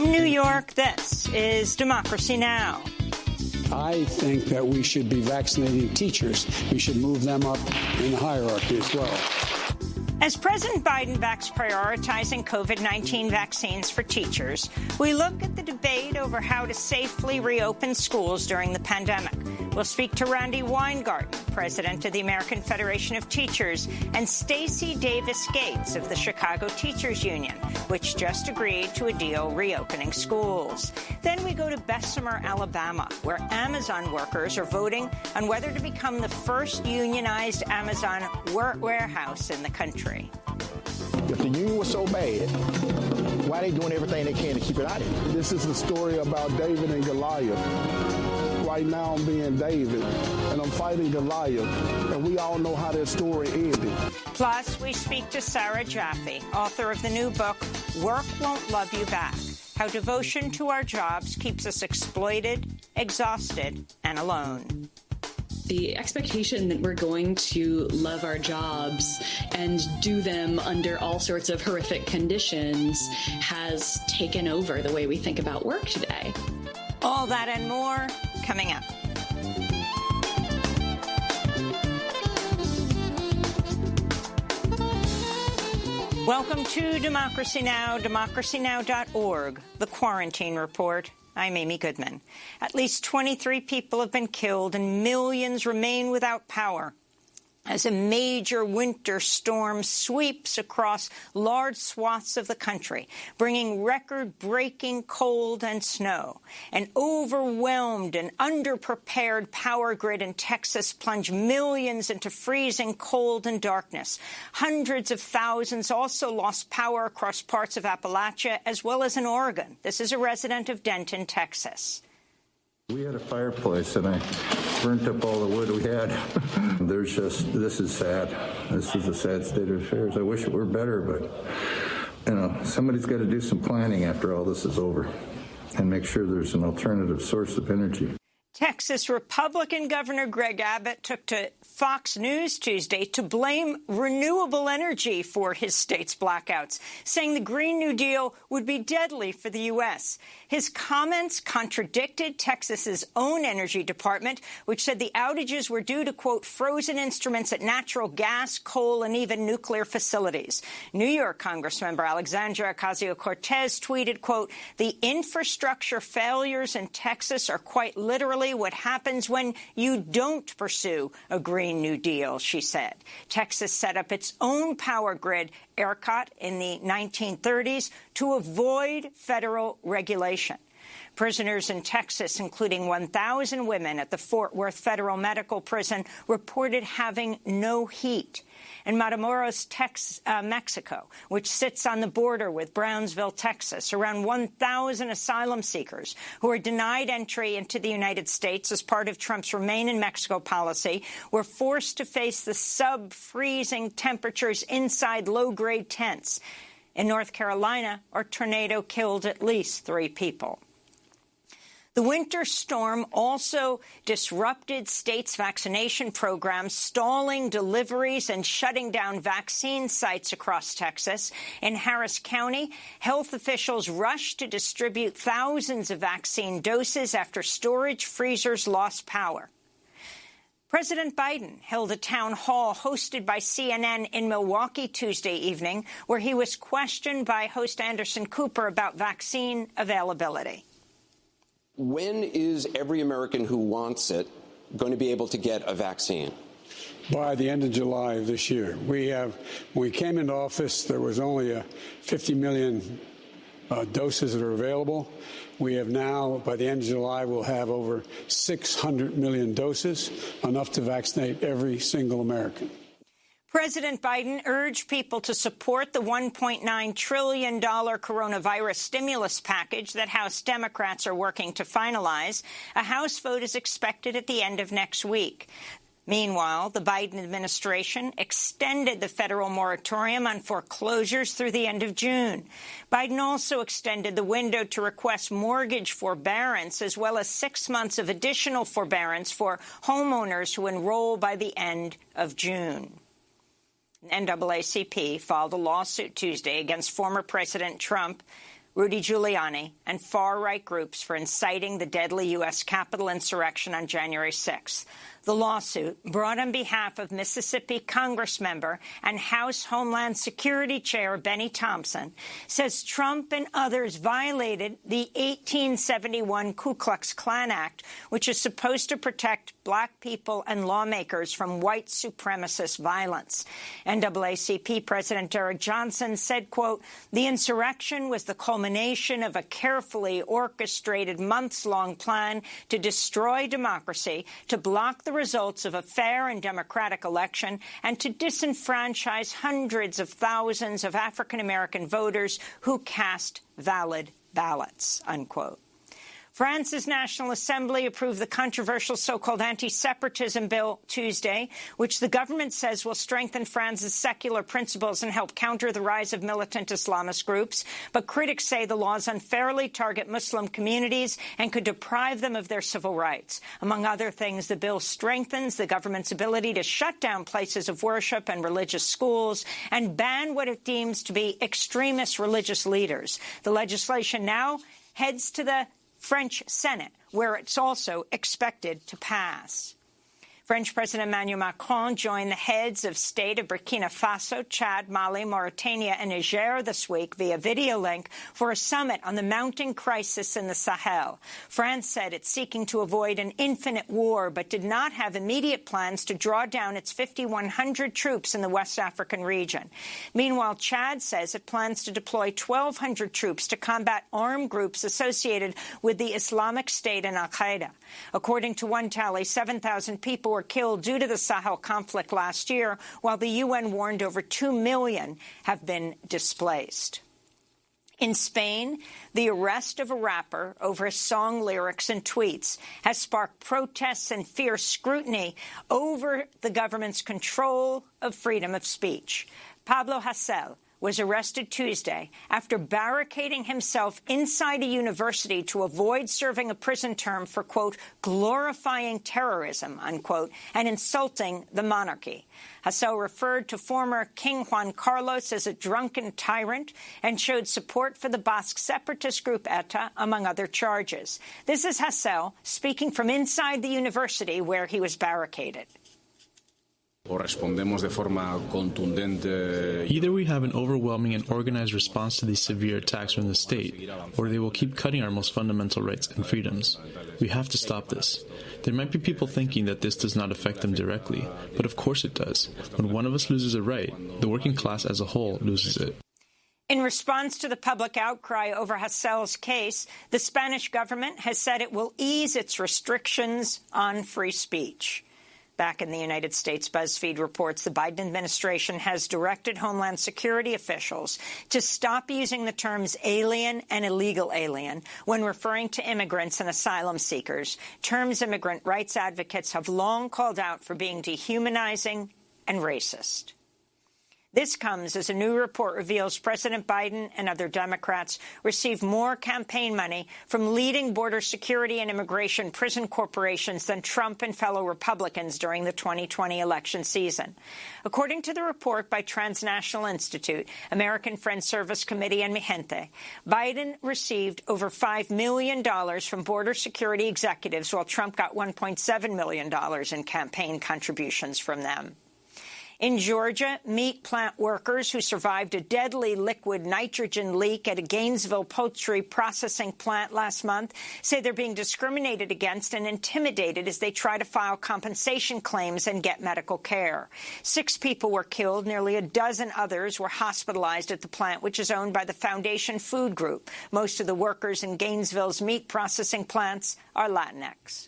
From New York, this is Democracy Now! I think that we should be vaccinating teachers. We should move them up in the hierarchy as well. As President Biden backs prioritizing COVID-19 vaccines for teachers, we look at the debate over how to safely reopen schools during the pandemic. We'll speak to Randy Weingarten, president of the American Federation of Teachers, and Stacey Davis Gates of the Chicago Teachers Union, which just agreed to a deal reopening schools. Then we go to Bessemer, Alabama, where Amazon workers are voting on whether to become the first unionized Amazon warehouse in the country. If the union was so bad, why are they doing everything they can to keep it out of here? This is a story about David and Goliath. Right now I'm being David, and I'm fighting Goliath, and we all know how that story ended. Plus, we speak to Sarah Jaffe, author of the new book, Work Won't Love You Back: How Devotion to Our Jobs Keeps Us Exploited, Exhausted, and Alone. The expectation that we're going to love our jobs and do them under all sorts of horrific conditions has taken over the way we think about work today. All that and more coming up. Welcome to Democracy Now!, democracynow.org, The Quarantine Report. I'm Amy Goodman. At least 23 people have been killed and millions remain without power as a major winter storm sweeps across large swaths of the country, bringing record-breaking cold and snow. An overwhelmed and underprepared power grid in Texas plunged millions into freezing cold and darkness. Hundreds of thousands also lost power across parts of Appalachia as well as in Oregon. This is a resident of Denton, Texas. We had a fireplace, and I burnt up all the wood we had. This is sad. This is a sad state of affairs. I wish it were better, but, somebody's got to do some planning after all this is over and make sure there's an alternative source of energy. Texas Republican Governor Greg Abbott took to Fox News Tuesday to blame renewable energy for his state's blackouts, saying the Green New Deal would be deadly for the U.S. His comments contradicted Texas's own energy department, which said the outages were due to, quote, frozen instruments at natural gas, coal, and even nuclear facilities. New York Congressmember Alexandria Ocasio-Cortez tweeted, quote, the infrastructure failures in Texas are quite literally what happens when you don't pursue a Green New Deal, she said. Texas set up its own power grid, ERCOT, in the 1930s to avoid federal regulation. Prisoners in Texas, including 1,000 women at the Fort Worth Federal Medical Prison, reported having no heat. In Matamoros, Mexico, which sits on the border with Brownsville, Texas, around 1,000 asylum seekers who are denied entry into the United States as part of Trump's Remain in Mexico policy were forced to face the sub-freezing temperatures inside low-grade tents. In North Carolina, a tornado killed at least 3 people. The winter storm also disrupted states' vaccination programs, stalling deliveries and shutting down vaccine sites across Texas. In Harris County, health officials rushed to distribute thousands of vaccine doses after storage freezers lost power. President Biden held a town hall hosted by CNN in Milwaukee Tuesday evening, where he was questioned by host Anderson Cooper about vaccine availability. When is every American who wants it going to be able to get a vaccine? By the end of July of this year. When we came into office, there was only 50 million doses that are available. We have now, by the end of July, we'll have over 600 million doses, enough to vaccinate every single American. President Biden urged people to support the $1.9 trillion coronavirus stimulus package that House Democrats are working to finalize. A House vote is expected at the end of next week. Meanwhile, the Biden administration extended the federal moratorium on foreclosures through the end of June. Biden also extended the window to request mortgage forbearance, as well as 6 months of additional forbearance for homeowners who enroll by the end of June. NAACP filed a lawsuit Tuesday against former President Trump, Rudy Giuliani, and far-right groups for inciting the deadly U.S. Capitol insurrection on January 6th. The lawsuit, brought on behalf of Mississippi Congressmember and House Homeland Security Chair Benny Thompson, says Trump and others violated the 1871 Ku Klux Klan Act, which is supposed to protect black people and lawmakers from white supremacist violence. NAACP President Derek Johnson said, quote, "The insurrection was the culmination of a carefully orchestrated months-long plan to destroy democracy, to block the results of a fair and democratic election, and to disenfranchise hundreds of thousands of African-American voters who cast valid ballots," unquote. France's National Assembly approved the controversial so-called anti-separatism bill Tuesday, which the government says will strengthen France's secular principles and help counter the rise of militant Islamist groups. But critics say the laws unfairly target Muslim communities and could deprive them of their civil rights. Among other things, the bill strengthens the government's ability to shut down places of worship and religious schools and ban what it deems to be extremist religious leaders. The legislation now heads to the French Senate, where it's also expected to pass. French President Emmanuel Macron joined the heads of state of Burkina Faso, Chad, Mali, Mauritania, and Niger this week via video link for a summit on the mounting crisis in the Sahel. France said it's seeking to avoid an infinite war, but did not have immediate plans to draw down its 5,100 troops in the West African region. Meanwhile, Chad says it plans to deploy 1,200 troops to combat armed groups associated with the Islamic State and al-Qaeda. According to one tally, 7,000 people were killed due to the Sahel conflict last year, while the UN warned over 2 million have been displaced. In Spain, the arrest of a rapper over his song lyrics and tweets has sparked protests and fierce scrutiny over the government's control of freedom of speech. Pablo Hasél was arrested Tuesday after barricading himself inside a university to avoid serving a prison term for, quote, glorifying terrorism, unquote, and insulting the monarchy. Hasél referred to former King Juan Carlos as a drunken tyrant and showed support for the Basque separatist group ETA, among other charges. This is Hasél speaking from inside the university where he was barricaded. Either we have an overwhelming and organized response to these severe attacks from the state, or they will keep cutting our most fundamental rights and freedoms. We have to stop this. There might be people thinking that this does not affect them directly, but of course it does. When one of us loses a right, the working class as a whole loses it. In response to the public outcry over Hasél's case, the Spanish government has said it will ease its restrictions on free speech. Back in the United States, BuzzFeed reports the Biden administration has directed Homeland Security officials to stop using the terms alien and illegal alien when referring to immigrants and asylum seekers, terms immigrant rights advocates have long called out for being dehumanizing and racist. This comes as a new report reveals President Biden and other Democrats received more campaign money from leading border security and immigration prison corporations than Trump and fellow Republicans during the 2020 election season. According to the report by Transnational Institute, American Friends Service Committee, and Mi Gente, Biden received over $5 million from border security executives, while Trump got $1.7 million in campaign contributions from them. In Georgia, meat plant workers who survived a deadly liquid nitrogen leak at a Gainesville poultry processing plant last month say they're being discriminated against and intimidated as they try to file compensation claims and get medical care. 6 people were killed. Nearly a dozen others were hospitalized at the plant, which is owned by the Foundation Food Group. Most of the workers in Gainesville's meat processing plants are Latinx.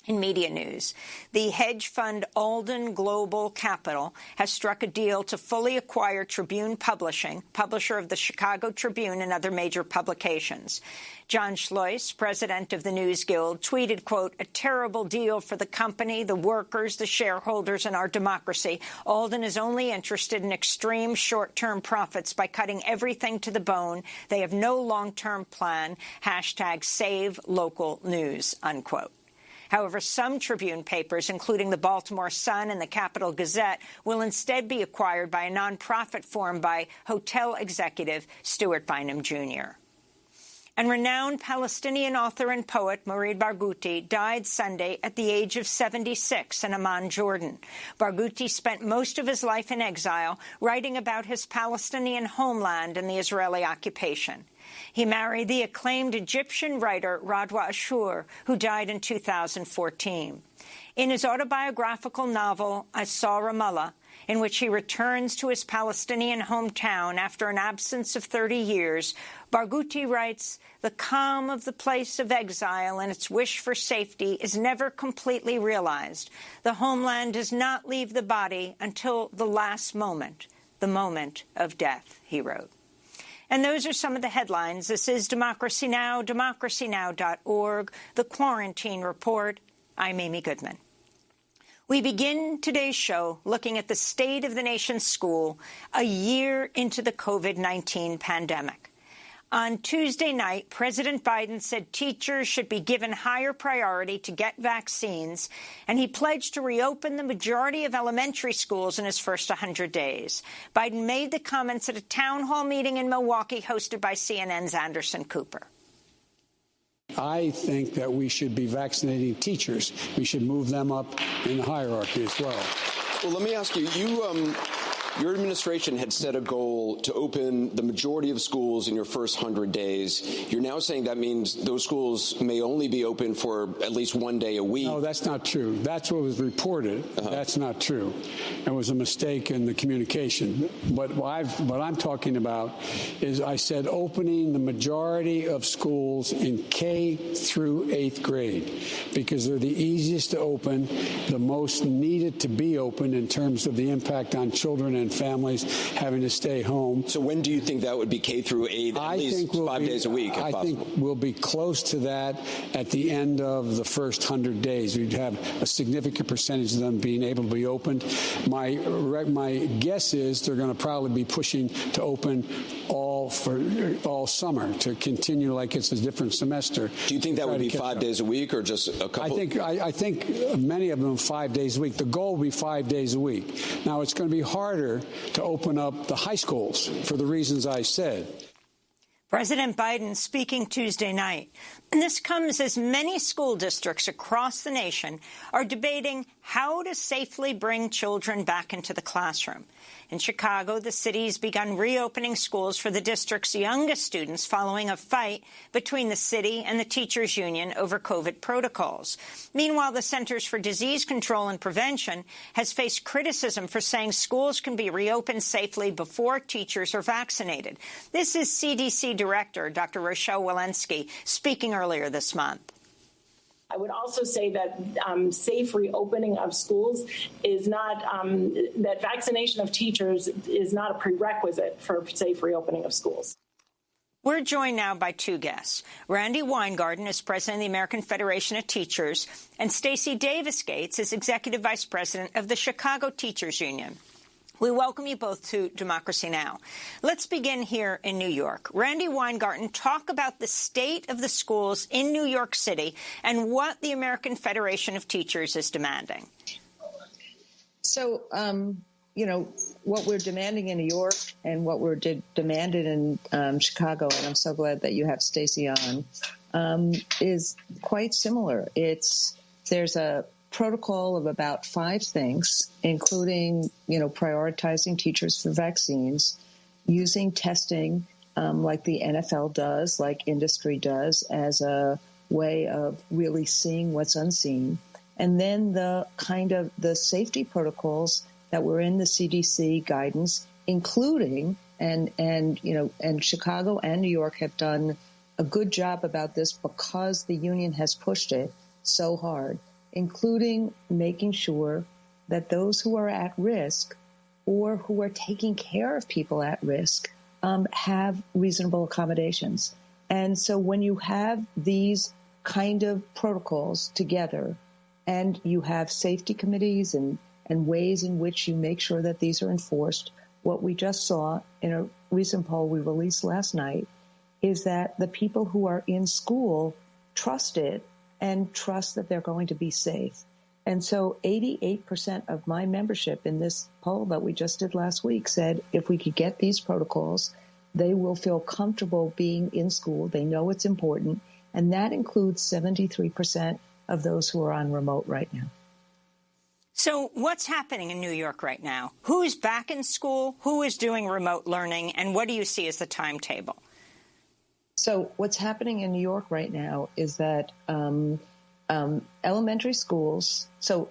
In media news, the hedge fund Alden Global Capital has struck a deal to fully acquire Tribune Publishing, publisher of the Chicago Tribune and other major publications. John Schlois, president of the News Guild, tweeted, quote, a terrible deal for the company, the workers, the shareholders, and our democracy. Alden is only interested in extreme short-term profits by cutting everything to the bone. They have no long-term plan. #SaveLocalNews, unquote. However, some Tribune papers, including the Baltimore Sun and the Capital Gazette, will instead be acquired by a nonprofit formed by hotel executive Stuart Bynum, Jr. And renowned Palestinian author and poet Mourid Barghouti died Sunday at the age of 76 in Amman, Jordan. Barghouti spent most of his life in exile, writing about his Palestinian homeland and the Israeli occupation. He married the acclaimed Egyptian writer Radwa Ashur, who died in 2014. In his autobiographical novel, I Saw Ramallah, in which he returns to his Palestinian hometown after an absence of 30 years, Barghouti writes, "The calm of the place of exile and its wish for safety is never completely realized. The homeland does not leave the body until the last moment, the moment of death," he wrote. And those are some of the headlines. This is Democracy Now!, democracynow.org, The Quarantine Report. I'm Amy Goodman. We begin today's show looking at the state of the nation's school a year into the COVID-19 pandemic. On Tuesday night, President Biden said teachers should be given higher priority to get vaccines, and he pledged to reopen the majority of elementary schools in his first 100 days. Biden made the comments at a town hall meeting in Milwaukee hosted by CNN's Anderson Cooper. I think that we should be vaccinating teachers. We should move them up in the hierarchy as well. Well, let me ask you, your administration had set a goal to open the majority of schools in your first 100 days. You're now saying that means those schools may only be open for at least one day a week. No, that's not true. That's what was reported. That's not true. It was a mistake in the communication. But what I'm talking about is I said opening the majority of schools in K through 8th grade because they're the easiest to open, the most needed to be open in terms of the impact on children and families having to stay home. So when do you think that would be K through 8, at least 5 days a week, if possible? I think we'll be close to that at the end of the first 100 days. We'd have a significant percentage of them being able to be opened. My guess is they're going to probably be pushing to open all summer, to continue like it's a different semester. Do you think that would be 5 days a week or just a couple? I think many of them 5 days a week. The goal will be 5 days a week. Now, it's going to be harder to open up the high schools for the reasons I said. President Biden speaking Tuesday night. And this comes as many school districts across the nation are debating how to safely bring children back into the classroom. In Chicago, the city's begun reopening schools for the district's youngest students following a fight between the city and the teachers' union over COVID protocols. Meanwhile, the Centers for Disease Control and Prevention has faced criticism for saying schools can be reopened safely before teachers are vaccinated. This is CDC Director Dr. Rochelle Walensky speaking earlier this month. I would also say that safe reopening of schools is not, that vaccination of teachers is not a prerequisite for safe reopening of schools. We're joined now by two guests. Randy Weingarten is president of the American Federation of Teachers, and Stacey Davis Gates is executive vice president of the Chicago Teachers Union. We welcome you both to Democracy Now! Let's begin here in New York. Randy Weingarten, talk about the state of the schools in New York City and what the American Federation of Teachers is demanding. So, what we're demanding in New York and what we're demanded in Chicago, and I'm so glad that you have Stacey on, is quite similar. There's a protocol of about 5 things, including, prioritizing teachers for vaccines, using testing like the NFL does, like industry does, as a way of really seeing what's unseen. And then the safety protocols that were in the CDC guidance, including, and Chicago and New York have done a good job about this because the union has pushed it so hard, including making sure that those who are at risk or who are taking care of people at risk have reasonable accommodations. And so when you have these kind of protocols together and you have safety committees and ways in which you make sure that these are enforced, what we just saw in a recent poll we released last night is that the people who are in school trust it and trust that they're going to be safe. And so 88% of my membership in this poll that we just did last week said if we could get these protocols, they will feel comfortable being in school. They know it's important. And that includes 73% of those who are on remote right now. So what's happening in New York right now? Who is back in school? Who is doing remote learning? And what do you see as the timetable? So what's happening in New York right now is that elementary schools, so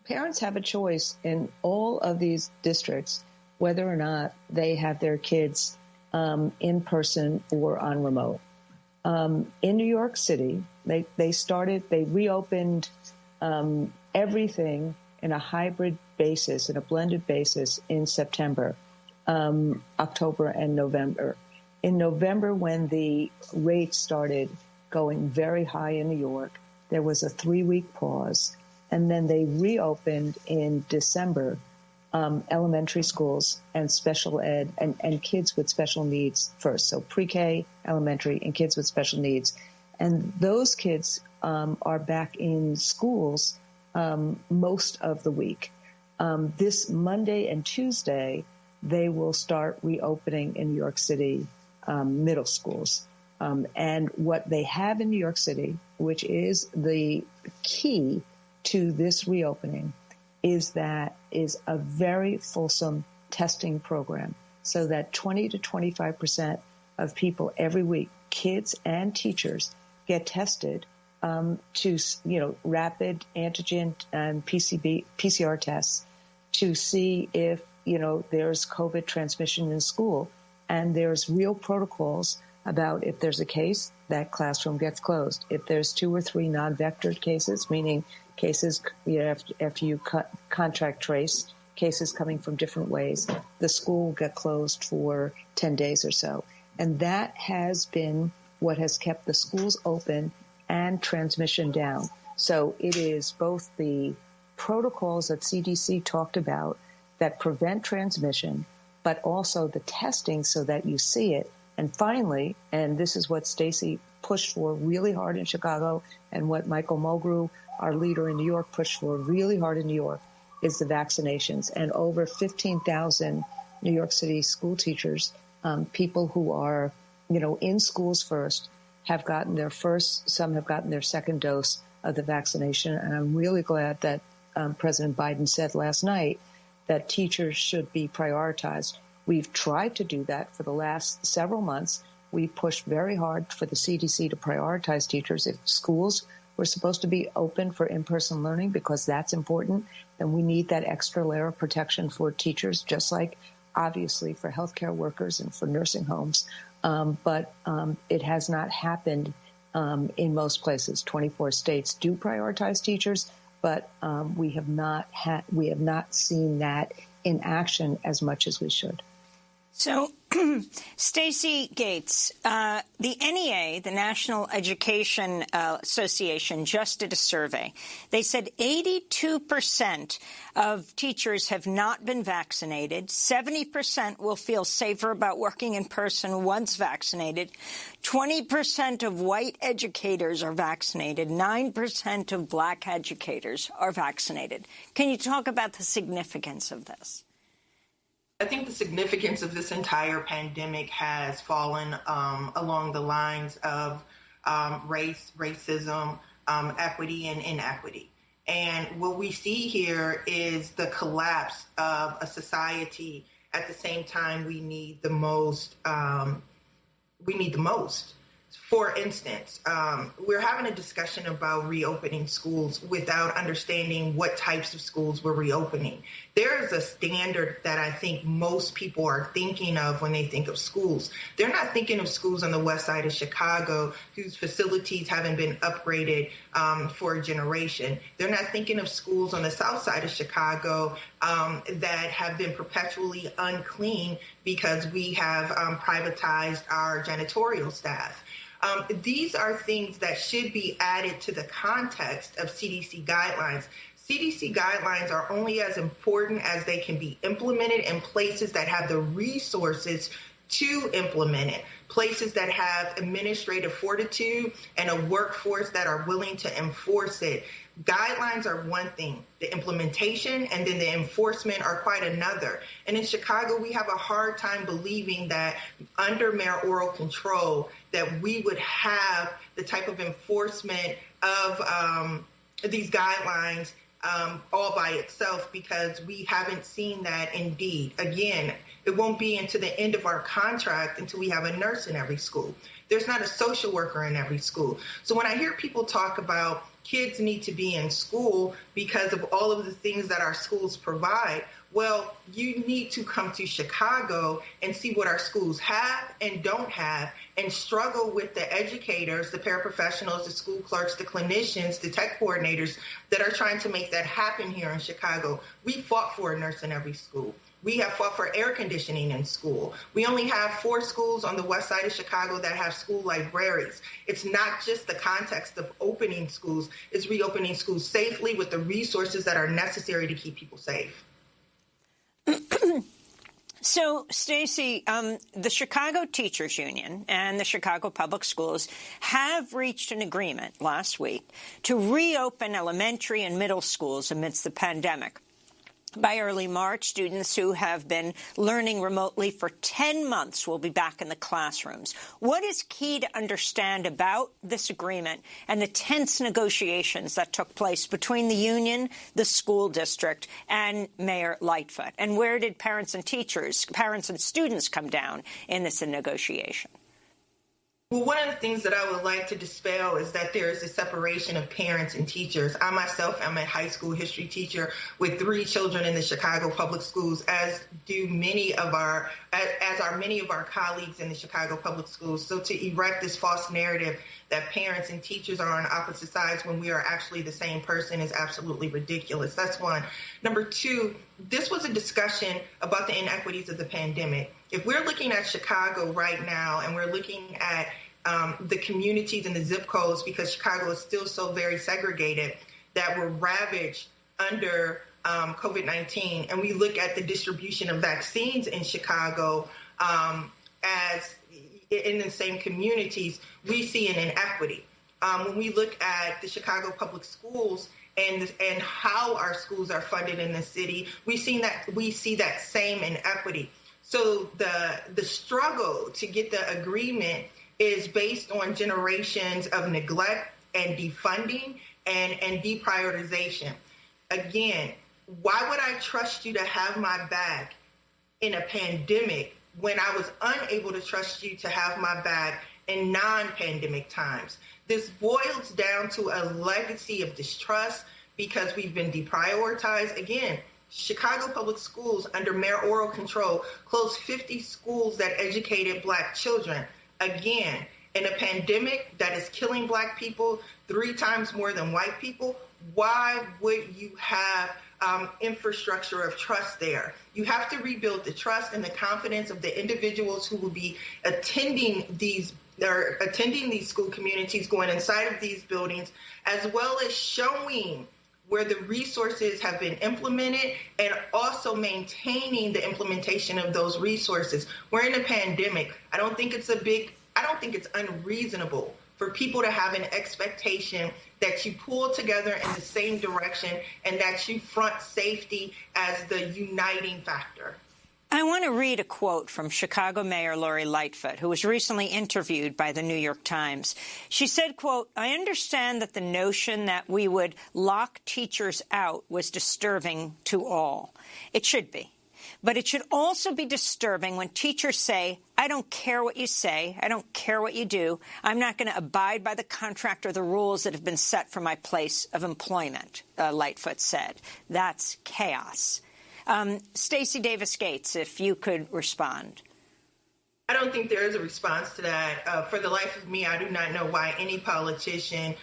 parents have a choice in all of these districts whether or not they have their kids in person or on remote. In New York City, they reopened everything in a hybrid basis, in a blended basis in September, October, and November. In November, when the rates started going very high in New York, there was a 3-week pause, and then they reopened in December elementary schools and special ed and kids with special needs first. So pre-K, elementary, and kids with special needs. And those kids are back in schools most of the week. This Monday and Tuesday, they will start reopening in New York City middle schools. And what they have in New York City, which is the key to this reopening, is a very fulsome testing program so that 20 to 25% of people every week, kids and teachers, get tested to, rapid antigen and PCR tests to see if, there's COVID transmission in school. And there's real protocols about if there's a case, that classroom gets closed. If there's 2 or 3 non-vectored cases, meaning cases after you contact trace, cases coming from different ways, the school will get closed for 10 days or so. And that has been what has kept the schools open and transmission down. So it is both the protocols that CDC talked about that prevent transmission, but also the testing so that you see it. And finally, and this is what Stacey pushed for really hard in Chicago, and what Michael Mulgrew, our leader in New York, pushed for really hard in New York, is the vaccinations. And over 15,000 New York City school teachers, people who are, in schools first, have gotten their first, some have gotten their second dose of the vaccination. And I'm really glad that President Biden said last night that teachers should be prioritized. We've tried to do that for the last several months. We pushed very hard for the CDC to prioritize teachers. If schools were supposed to be open for in-person learning, because that's important, then we need that extra layer of protection for teachers, just like obviously for healthcare workers and for nursing homes. But it has not happened in most places. 24 states do prioritize teachers, but we have not seen that in action as much as we should. So, Stacey Gates, the NEA, the National Education Association, just did a survey. They said 82% of teachers have not been vaccinated. 70% will feel safer about working in person once vaccinated. 20% of white educators are vaccinated. 9% of black educators are vaccinated. Can you talk about the significance of this? I think the significance of this entire pandemic has fallen along the lines of race, racism, equity, and inequity. And what we see here is the collapse of a society. At the same time, we need the most. For instance, we're having a discussion about reopening schools without understanding what types of schools we're reopening. There is a standard that I think most people are thinking of when they think of schools. They're not thinking of schools on the west side of Chicago whose facilities haven't been upgraded for a generation. They're not thinking of schools on the south side of Chicago that have been perpetually unclean because we have privatized our janitorial staff. These are things that should be added to the context of CDC guidelines. CDC guidelines are only as important as they can be implemented in places that have the resources to implement it, places that have administrative fortitude and a workforce that are willing to enforce it. Guidelines are one thing. The implementation and then the enforcement are quite another. And in Chicago, we have a hard time believing that under mayoral control that we would have the type of enforcement of these guidelines all by itself, because we haven't seen that indeed. Again, it won't be into the end of our contract until we have a nurse in every school. There's not a social worker in every school. So when I hear people talk about kids need to be in school because of all of the things that our schools provide, well, you need to come to Chicago and see what our schools have and don't have, and struggle with the educators, the paraprofessionals, the school clerks, the clinicians, the tech coordinators that are trying to make that happen here in Chicago. We fought for a nurse in every school. We have fought for air conditioning in school. We only have 4 schools on the west side of Chicago that have school libraries. It's not just the context of opening schools, it's reopening schools safely with the resources that are necessary to keep people safe. So, Stacey, the Chicago Teachers Union and the Chicago Public Schools have reached an agreement last week to reopen elementary and middle schools amidst the pandemic. By early March, students who have been learning remotely for 10 months will be back in the classrooms. What is key to understand about this agreement and the tense negotiations that took place between the union, the school district, and Mayor Lightfoot? And where did parents and students come down in this negotiation? Well, one of the things that I would like to dispel is that there is a separation of parents and teachers. I myself am a high school history teacher with 3 children in the Chicago Public Schools, as are many of our colleagues in the Chicago Public Schools. So to erect this false narrative that parents and teachers are on opposite sides when we are actually the same person is absolutely ridiculous. That's one. Number 2, this was a discussion about the inequities of the pandemic. If we're looking at Chicago right now and we're looking at the communities and the zip codes, because Chicago is still so very segregated, that were ravaged under COVID-19, and we look at the distribution of vaccines in Chicago as in the same communities, we see an inequity. When we look at the Chicago Public Schools and how our schools are funded in the city, we see that same inequity. So the struggle to get the agreement is based on generations of neglect and defunding and deprioritization. Again, why would I trust you to have my back in a pandemic when I was unable to trust you to have my back in non-pandemic times? This boils down to a legacy of distrust because we've been deprioritized. Again, Chicago Public Schools under mayoral control closed 50 schools that educated Black children. Again, in a pandemic that is killing Black people 3 times more than white people, why would you have infrastructure of trust there? You have to rebuild the trust and the confidence of the individuals who will be attending these school communities, going inside of these buildings, as well as showing where the resources have been implemented and also maintaining the implementation of those resources. We're in a pandemic. I don't think it's unreasonable for people to have an expectation that you pull together in the same direction and that you front safety as the uniting factor. I want to read a quote from Chicago Mayor Lori Lightfoot, who was recently interviewed by the New York Times. She said, quote, "I understand that the notion that we would lock teachers out was disturbing to all. It should be. But it should also be disturbing when teachers say, I don't care what you say, I don't care what you do, I'm not going to abide by the contract or the rules that have been set for my place of employment," Lightfoot said. That's chaos. Stacey Davis Gates, if you could respond. I don't think there is a response to that. For the life of me, I do not know why any politician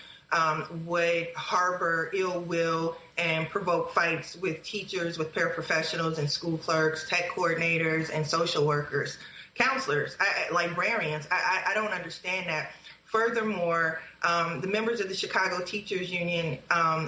would harbor ill will and provoke fights with teachers, with paraprofessionals and school clerks, tech coordinators, and social workers, counselors, librarians. I don't understand that. Furthermore, the members of the Chicago Teachers Union,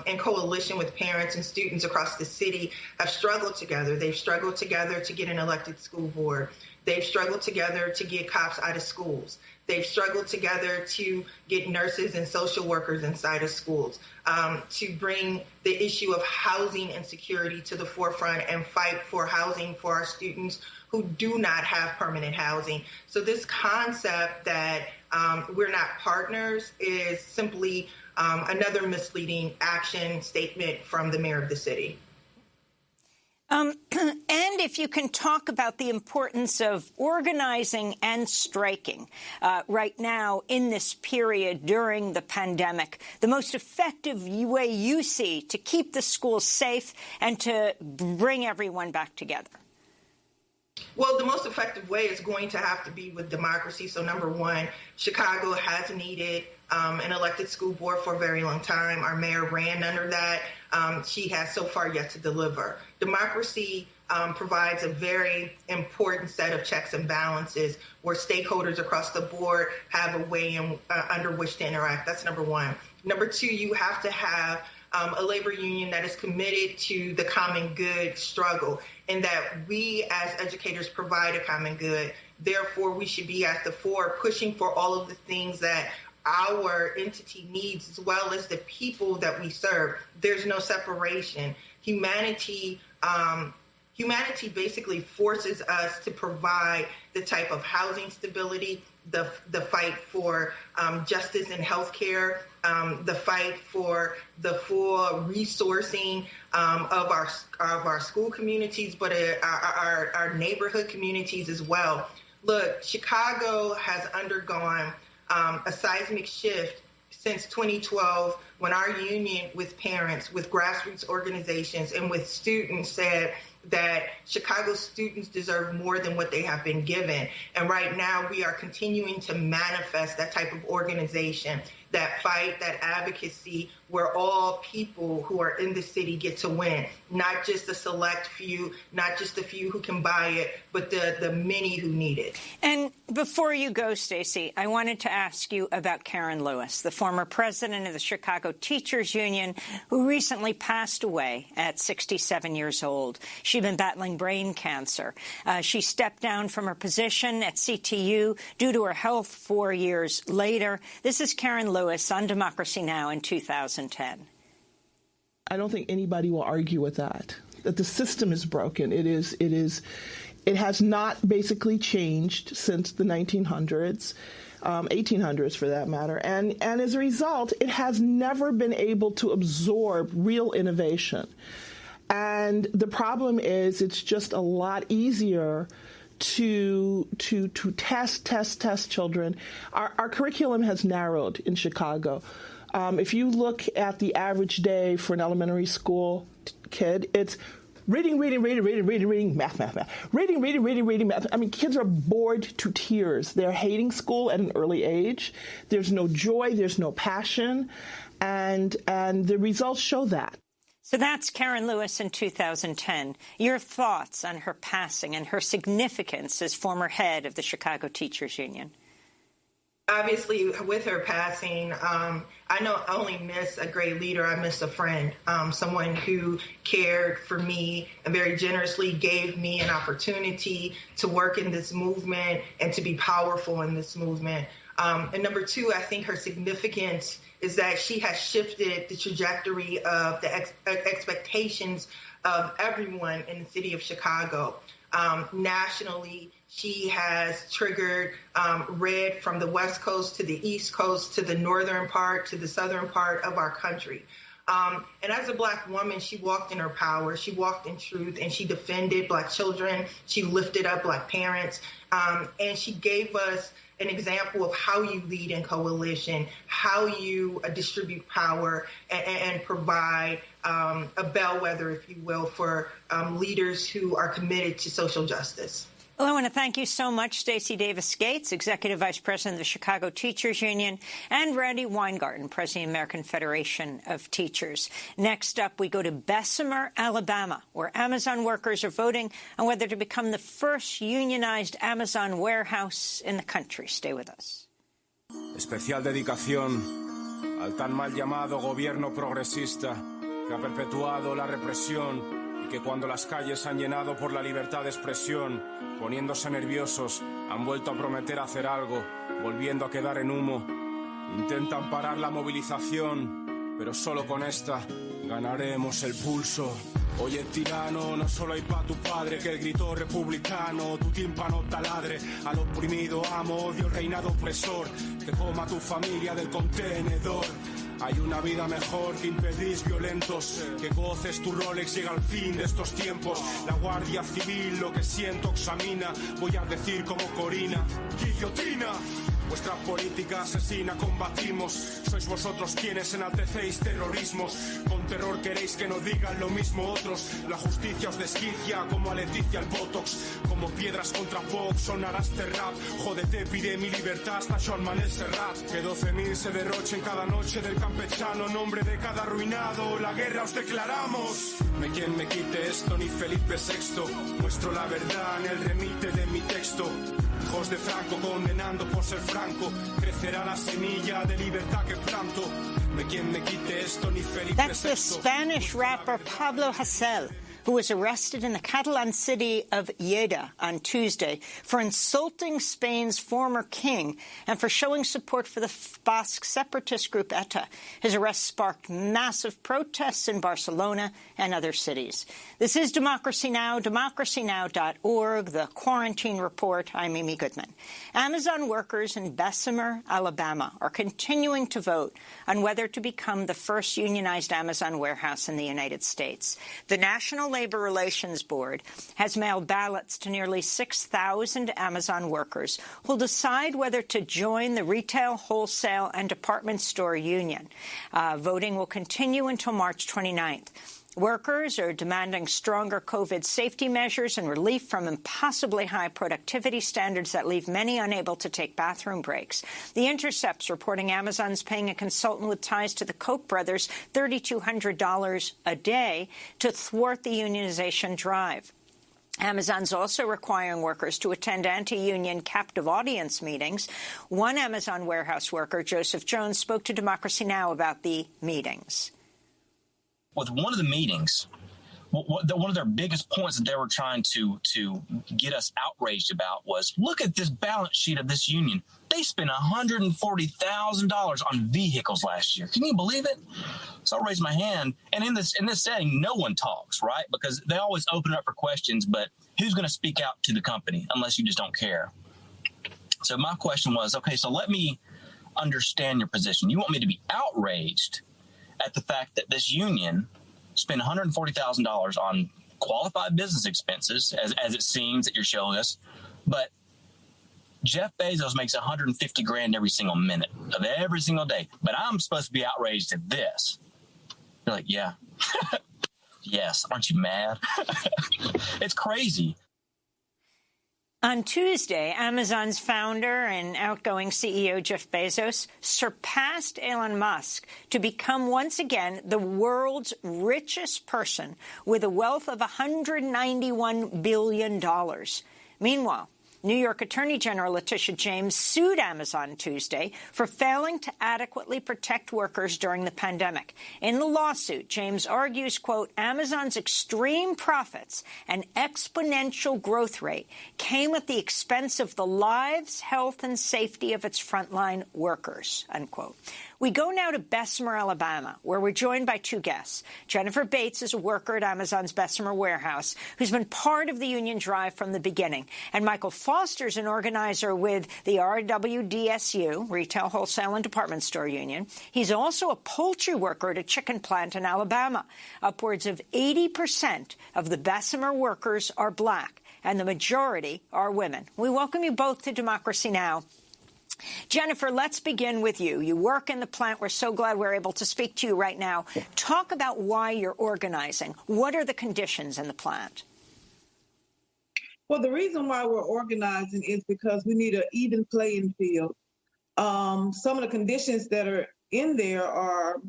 in coalition with parents and students across the city, have struggled together. They've struggled together to get an elected school board. They've struggled together to get cops out of schools. They've struggled together to get nurses and social workers inside of schools, to bring the issue of housing insecurity to the forefront and fight for housing for our students who do not have permanent housing. So this concept that we're not partners is simply another misleading action statement from the mayor of the city. And if you can talk about the importance of organizing and striking right now in this period during the pandemic, the most effective way you see to keep the schools safe and to bring everyone back together. Well, the most effective way is going to have to be with democracy. So, number one, Chicago has needed an elected school board for a very long time. Our mayor ran under that. She has so far yet to deliver. Democracy provides a very important set of checks and balances where stakeholders across the board have a way under which to interact. That's number one. Number two, you have to have a labor union that is committed to the common good struggle, and that we as educators provide a common good. Therefore, we should be at the fore pushing for all of the things that our entity needs, as well as the people that we serve. There's no separation. Humanity basically forces us to provide the type of housing stability, the fight for justice in healthcare, the fight for the full resourcing of our school communities, but our neighborhood communities as well. Look, Chicago has undergone a seismic shift since 2012, when our union with parents, with grassroots organizations, and with students said that Chicago students deserve more than what they have been given. And right now we are continuing to manifest that type of organization, that fight, that advocacy, where all people who are in the city get to win, not just a select few, not just the few who can buy it, but the many who need it. And before you go, Stacey, I wanted to ask you about Karen Lewis, the former president of the Chicago Teachers Union, who recently passed away at 67 years old. She'd been battling brain cancer. She stepped down from her position at CTU due to her health 4 years later. This is Karen Lewis on Democracy Now! In 2010. I don't think anybody will argue with that the system is broken. It has not basically changed since the 1900s, 1800s for that matter. And as a result, it has never been able to absorb real innovation. And the problem is it's just a lot easier to test children. Our curriculum has narrowed in Chicago. If you look at the average day for an elementary school kid, it's reading, math. Reading, math. I mean, kids are bored to tears. They're hating school at an early age. There's no joy. There's no passion. And the results show that. So that's Karen Lewis in 2010. Your thoughts on her passing and her significance as former head of the Chicago Teachers Union? Obviously, with her passing, I know I only miss a great leader. I miss a friend, someone who cared for me and very generously gave me an opportunity to work in this movement and to be powerful in this movement. And number two, I think her significance is that she has shifted the trajectory of the expectations of everyone in the city of Chicago. Nationally, she has triggered red from the West Coast to the East Coast to the northern part to the southern part of our country. And as a Black woman, she walked in her power. She walked in truth, and she defended Black children. She lifted up Black parents, and she gave us an example of how you lead in coalition, how you distribute power and provide a bellwether, if you will, for leaders who are committed to social justice. Well, I want to thank you so much, Stacey Davis Gates, Executive Vice President of the Chicago Teachers Union, and Randy Weingarten, President of the American Federation of Teachers. Next up, we go to Bessemer, Alabama, where Amazon workers are voting on whether to become the first unionized Amazon warehouse in the country. Stay with us. Especial dedicación al tan mal llamado gobierno progresista que ha perpetuado la represión y que cuando las calles han llenado por la libertad de expresión, poniéndose nerviosos, han vuelto a prometer hacer algo, volviendo a quedar en humo. Intentan parar la movilización, pero solo con esta ganaremos el pulso. Oye, tirano, no solo hay pa' tu padre que el grito republicano, tu tímpano taladre, al oprimido amo, odio el reinado opresor, que coma tu familia del contenedor. Hay una vida mejor que impedís violentos, que goces tu Rolex, llega al fin de estos tiempos. La Guardia Civil lo que siento examina, voy a decir como Corina, guillotina. Vuestra política asesina combatimos, sois vosotros quienes enaltecéis terrorismos. Con terror queréis que no digan lo mismo otros, la justicia os desquicia como a Leticia el Botox. Como piedras contra Vox sonará este rap, jódete, pide mi libertad hasta Joan Manuel Serrat. Que 12.000 se derrochen cada noche del campechano, nombre de cada arruinado, la guerra os declaramos. No hay quien me quite esto ni Felipe VI, muestro la verdad en el remite de mi texto. Hijos de Franco condenando por ser franco, crecerá la semilla de libertad que planto. Quien me quite esto ni Felipe That's the Spanish rapper Pablo Hasél, who was arrested in the Catalan city of Lleida on Tuesday for insulting Spain's former king and for showing support for the Basque separatist group ETA. His arrest sparked massive protests in Barcelona and other cities. This is Democracy Now!, democracynow.org, the Quarantine Report. I'm Amy Goodman. Amazon workers in Bessemer, Alabama, are continuing to vote on whether to become the first unionized Amazon warehouse in the United States. The National Labor Relations Board has mailed ballots to nearly 6,000 Amazon workers who'll decide whether to join the retail, wholesale, and department store union. Voting will continue until March 29th. Workers are demanding stronger COVID safety measures and relief from impossibly high productivity standards that leave many unable to take bathroom breaks. The Intercept's reporting Amazon's paying a consultant with ties to the Koch brothers $3,200 a day to thwart the unionization drive. Amazon's also requiring workers to attend anti-union captive audience meetings. One Amazon warehouse worker, Joseph Jones, spoke to Democracy Now! About the meetings. With one of the meetings, one of their biggest points that they were trying to get us outraged about was, look at this balance sheet of this union. They spent $140,000 on vehicles last year. Can you believe it? So I raised my hand, and in this setting, no one talks, right? Because they always open up for questions, but who's going to speak out to the company unless you just don't care? So my question was, okay, so let me understand your position. You want me to be outraged at the fact that this union spent $140,000 on qualified business expenses, as it seems that you're showing us, but Jeff Bezos makes $150,000 every single minute of every single day, but I'm supposed to be outraged at this. You're like, yeah. Yes. Aren't you mad? It's crazy. On Tuesday, Amazon's founder and outgoing CEO Jeff Bezos surpassed Elon Musk to become once again the world's richest person with a wealth of $191 billion. Meanwhile, New York Attorney General Letitia James sued Amazon Tuesday for failing to adequately protect workers during the pandemic. In the lawsuit, James argues, quote, Amazon's extreme profits and exponential growth rate came at the expense of the lives, health, and safety of its frontline workers, unquote. We go now to Bessemer, Alabama, where we're joined by two guests. Jennifer Bates is a worker at Amazon's Bessemer warehouse who's been part of the union drive from the beginning. And Michael Foster is an organizer with the RWDSU, Retail, Wholesale, and Department Store Union. He's also a poultry worker at a chicken plant in Alabama. Upwards of 80% of the Bessemer workers are black, and the majority are women. We welcome you both to Democracy Now! Jennifer, let's begin with you. You work in the plant. We're so glad we're able to speak to you right now. Talk about why you're organizing. What are the conditions in the plant? Well, the reason why we're organizing is because we need an even playing field. Some of the conditions that are in there are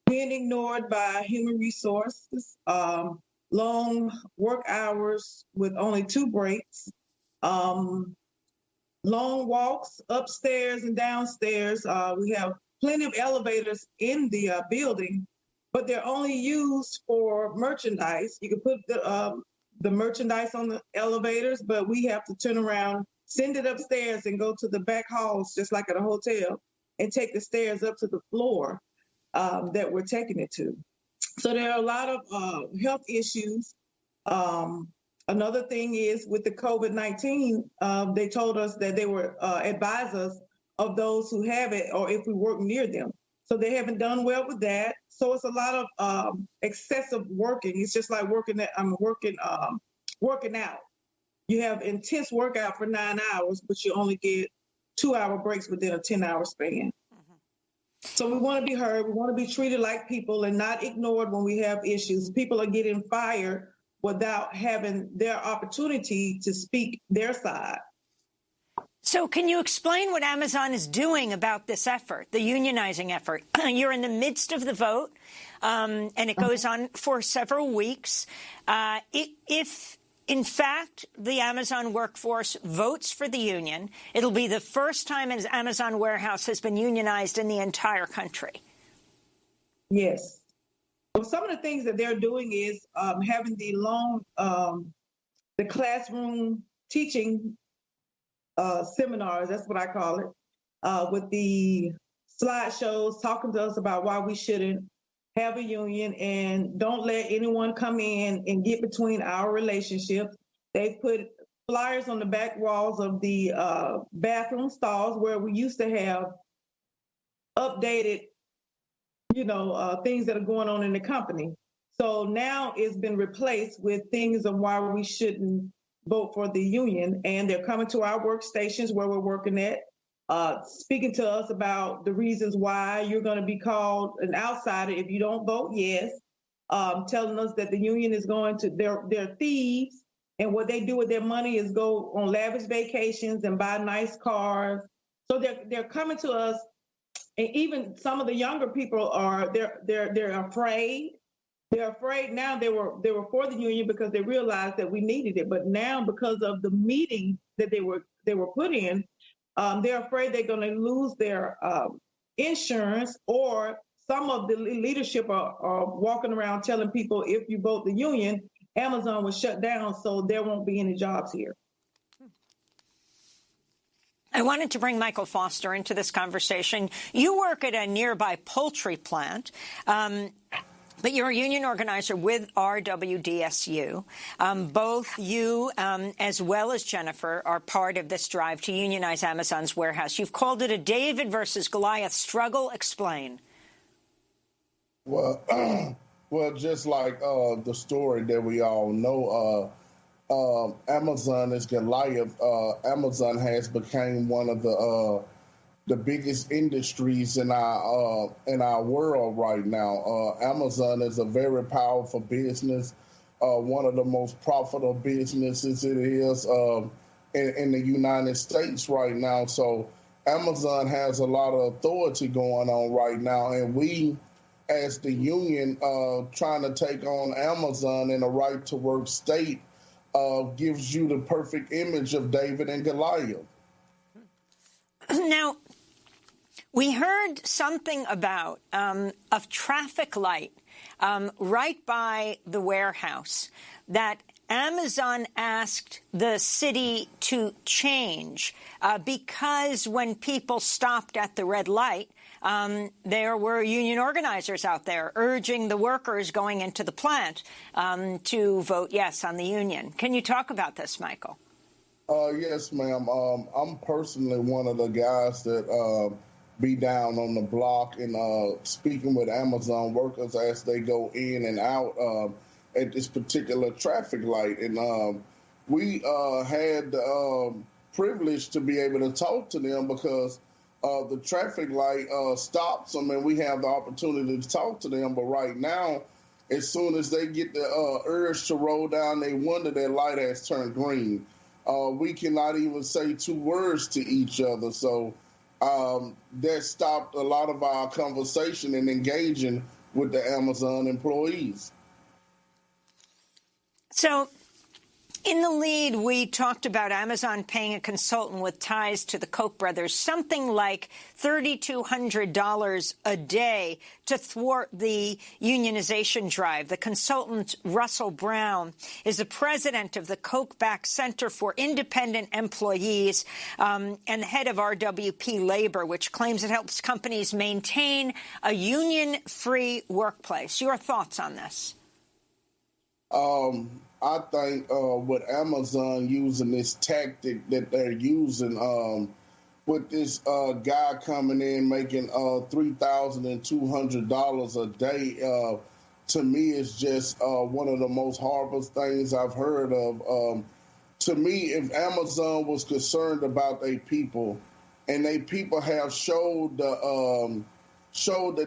being ignored by human resources, long work hours with only 2 breaks, long walks upstairs and downstairs. We have plenty of elevators in the building, but they're only used for merchandise. You can put the merchandise on the elevators, but we have to turn around, send it upstairs, and go to the back halls, just like at a hotel, and take the stairs up to the floor that we're taking it to. So there are a lot of health issues. Another thing is with the COVID-19, they told us that they were advise us of those who have it or if we work near them. So they haven't done well with that. So it's a lot of excessive working. It's just like working out. You have intense workout for 9 hours, but you only get 2-hour breaks within a 10-hour span. So we want to be heard. We want to be treated like people and not ignored when we have issues. People are getting fired without having their opportunity to speak their side. So can you explain what Amazon is doing about this effort, the unionizing effort? You're in the midst of the vote, and it goes on for several weeks. If, in fact, the Amazon workforce votes for the union, it'll be the first time an Amazon warehouse has been unionized in the entire country. Yes. Well, some of the things that they're doing is having the the classroom teaching seminars, that's what I call it, with the slideshows, talking to us about why we shouldn't have a union and don't let anyone come in and get between our relationships. They've put flyers on the back walls of the bathroom stalls where we used to have updated, things that are going on in the company. So now it's been replaced with things of why we shouldn't vote for the union. And they're coming to our workstations where we're working at, speaking to us about the reasons why you're going to be called an outsider if you don't vote yes, telling us that the union is going to, they're thieves, and what they do with their money is go on lavish vacations and buy nice cars. So they're coming to us, and even some of the younger people they're afraid. They're afraid now. They were for the union because they realized that we needed it, but now because of the meeting that they were put in, they're afraid they're going to lose their insurance, or some of the leadership are walking around telling people if you vote the union, Amazon will shut down, so there won't be any jobs here. I wanted to bring Michael Foster into this conversation. You work at a nearby poultry plant, but you're a union organizer with RWDSU. Both you as well as Jennifer are part of this drive to unionize Amazon's warehouse. You've called it a David versus Goliath struggle. Explain. Well, just like the story that we all know, Amazon is Goliath. Amazon has become one of the biggest industries in our world right now. Amazon is a very powerful business, one of the most profitable businesses it is in the United States right now. So Amazon has a lot of authority going on right now, and we, as the union, trying to take on Amazon in a right-to-work state gives you the perfect image of David and Goliath. Now, we heard something about a traffic light right by the warehouse that Amazon asked the city to change because when people stopped at the red light, there were union organizers out there urging the workers going into the plant to vote yes on the union. Can you talk about this, Michael? Yes, ma'am. I'm personally one of the guys that be down on the block and speaking with Amazon workers as they go in and out at this particular traffic light. And we had the privilege to be able to talk to them because the traffic light stops them and we have the opportunity to talk to them. But right now, as soon as they get the urge to roll down their window, their light has turned green. We cannot even say two words to each other. So that stopped a lot of our conversation and engaging with the Amazon employees. So In the lead, we talked about Amazon paying a consultant with ties to the Koch brothers something like $3,200 a day to thwart the unionization drive. The consultant, Russell Brown, is the president of the Koch-backed Center for Independent Employees and the head of RWP Labor, which claims it helps companies maintain a union-free workplace. Your thoughts on this? I think with Amazon using this tactic that they're using with this guy coming in making $3,200 a day, to me is just one of the most horrible things I've heard of. To me, if Amazon was concerned about their people, and their people have showed that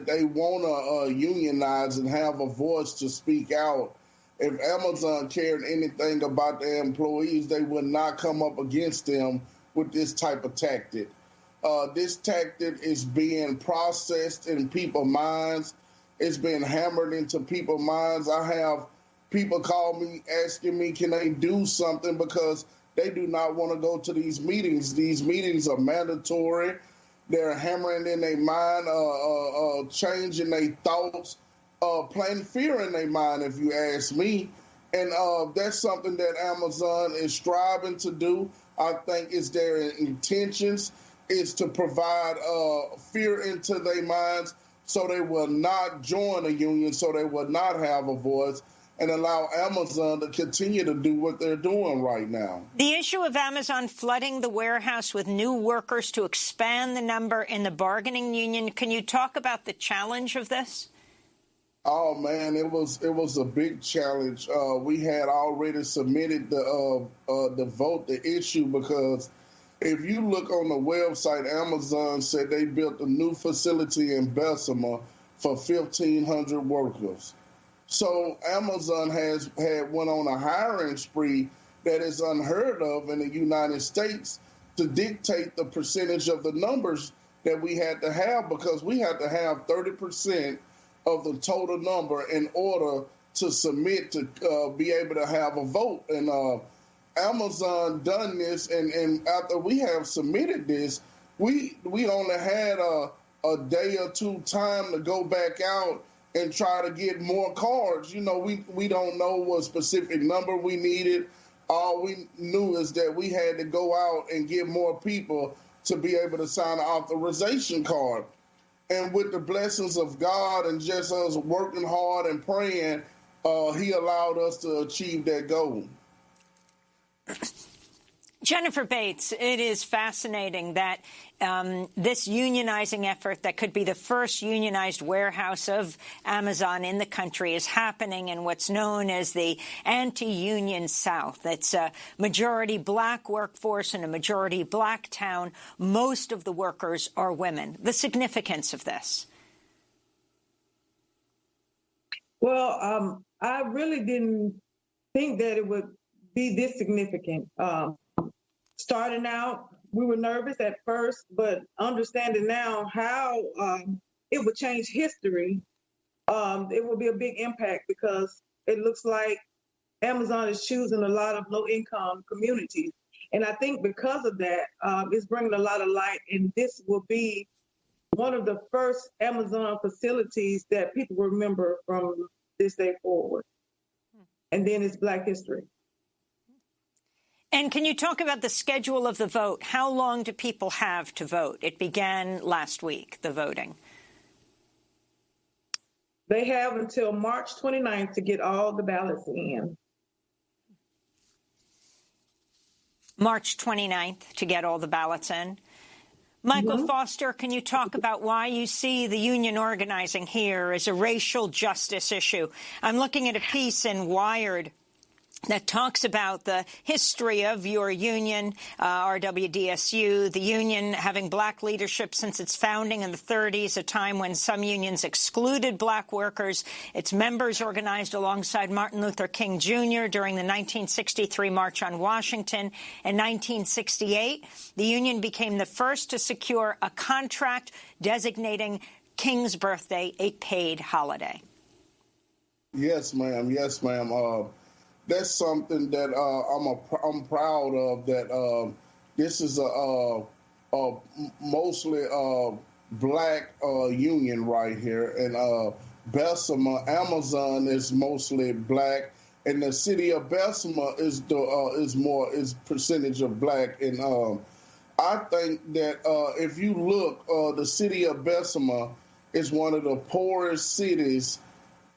they want to unionize and have a voice to speak out, if Amazon cared anything about their employees, they would not come up against them with this type of tactic. This tactic is being processed in people's minds. It's being hammered into people's minds. I have people call me asking me, can they do something, because they do not want to go to these meetings. These meetings are mandatory. They're hammering in their mind, changing their thoughts, planting fear in their mind, if you ask me. And that's something that Amazon is striving to do. I think it's their intentions is to provide fear into their minds so they will not join a union, so they will not have a voice, and allow Amazon to continue to do what they're doing right now. The issue of Amazon flooding the warehouse with new workers to expand the number in the bargaining union, can you talk about the challenge of this? Oh man, it was a big challenge. We had already submitted the vote, the issue, because if you look on the website, Amazon said they built a new facility in Bessemer for 1,500 workers. So Amazon went on a hiring spree that is unheard of in the United States to dictate the percentage of the numbers that we had to have, because we had to have 30% of the total number in order to submit to be able to have a vote. And Amazon done this, and after we have submitted this, we only had a day or two time to go back out and try to get more cards. You know, we don't know what specific number we needed. All we knew is that we had to go out and get more people to be able to sign an authorization card. And with the blessings of God and just us working hard and praying, he allowed us to achieve that goal. Jennifer Bates, it is fascinating that this unionizing effort that could be the first unionized warehouse of Amazon in the country is happening in what's known as the anti-union South. It's a majority black workforce in a majority black town. Most of the workers are women. The significance of this? Well, I really didn't think that it would be this significant. Starting out, we were nervous at first, but understanding now how it would change history, it will be a big impact, because it looks like Amazon is choosing a lot of low-income communities. And I think because of that, it's bringing a lot of light, and this will be one of the first Amazon facilities that people remember from this day forward. And then it's Black history. And can you talk about the schedule of the vote? How long do people have to vote? It began last week, the voting. They have until March 29th to get all the ballots in. March 29th to get all the ballots in. Michael Foster, can you talk about why you see the union organizing here as a racial justice issue? I'm looking at a piece in Wired that talks about the history of your union, RWDSU, the union having black leadership since its founding in the 30s, a time when some unions excluded black workers. Its members organized alongside Martin Luther King Jr. during the 1963 March on Washington. In 1968, the union became the first to secure a contract designating King's birthday a paid holiday. Yes, ma'am. Yes, ma'am. that's something that I'm proud of. That this is a mostly black union right here, and Bessemer, Amazon is mostly black, and the city of Bessemer is percentage of black. And I think that if you look, the city of Bessemer is one of the poorest cities